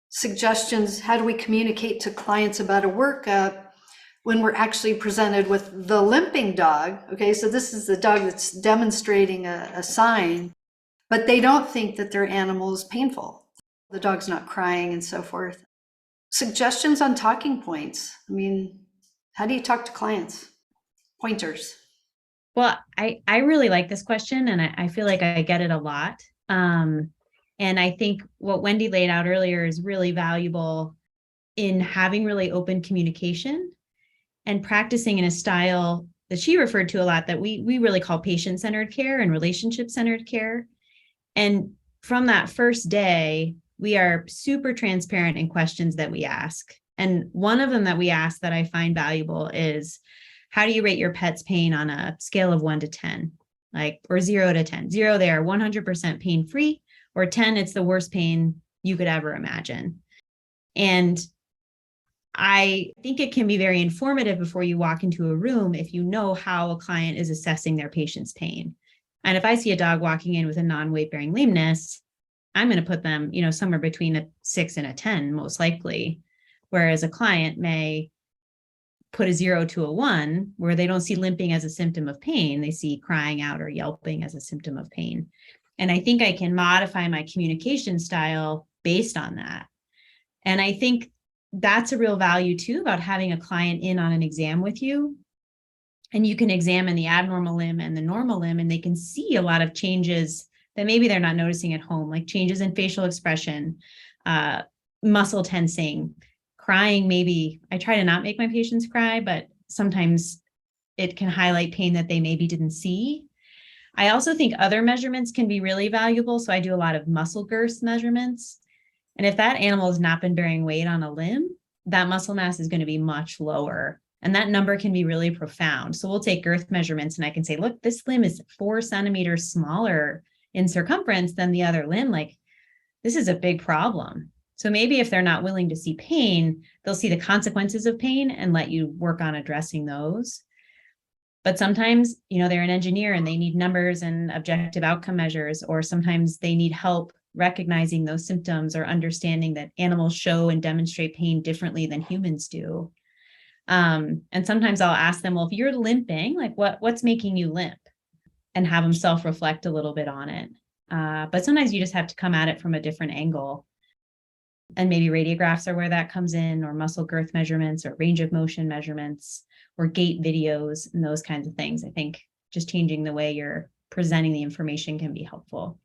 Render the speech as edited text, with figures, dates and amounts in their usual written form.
Suggestions, how do we communicate to clients about a workup when we're actually presented with the limping dog? Okay, so this is the dog that's demonstrating a sign, but they don't think that their animal is painful. The dog's not crying and so forth. Suggestions on talking points. I mean, how do you talk to clients? Pointers. Well, I really like this question, and I feel like I get it a lot. And I think what Wendy laid out earlier is really valuable in having really open communication and practicing in a style that she referred to a lot that we really call patient-centered care and relationship-centered care. And from that first day, we are super transparent in questions that we ask. And one of them that we ask that I find valuable is, how do you rate your pet's pain on a scale of 1 to 10? Or 0 to 10. 0, they are 100% pain-free, or 10, it's the worst pain you could ever imagine. And I think it can be very informative before you walk into a room if you know how a client is assessing their patient's pain. And if I see a dog walking in with a non-weight-bearing lameness, I'm going to put them, somewhere between a 6 and a 10, most likely. Whereas a client may put a 0 to a 1, where they don't see limping as a symptom of pain. They see crying out or yelping as a symptom of pain. And I think I can modify my communication style based on that. And I think that's a real value too, about having a client in on an exam with you. And you can examine the abnormal limb and the normal limb, and they can see a lot of changes that maybe they're not noticing at home, like changes in facial expression, muscle tensing, crying. Maybe I try to not make my patients cry, but sometimes it can highlight pain that they maybe didn't see. I also think other measurements can be really valuable. So I do a lot of muscle girth measurements. And if that animal has not been bearing weight on a limb, that muscle mass is going to be much lower. And that number can be really profound. So we'll take girth measurements and I can say, look, this limb is 4 centimeters smaller in circumference than the other limb. This is a big problem. So maybe if they're not willing to see pain, they'll see the consequences of pain and let you work on addressing those. But sometimes, they're an engineer and they need numbers and objective outcome measures, or sometimes they need help recognizing those symptoms or understanding that animals show and demonstrate pain differently than humans do. And sometimes I'll ask them, well, if you're limping, what's making you limp? And have them self-reflect a little bit on it. But sometimes you just have to come at it from a different angle. And maybe radiographs are where that comes in, or muscle girth measurements, or range of motion measurements, or gait videos, and those kinds of things. I think just changing the way you're presenting the information can be helpful.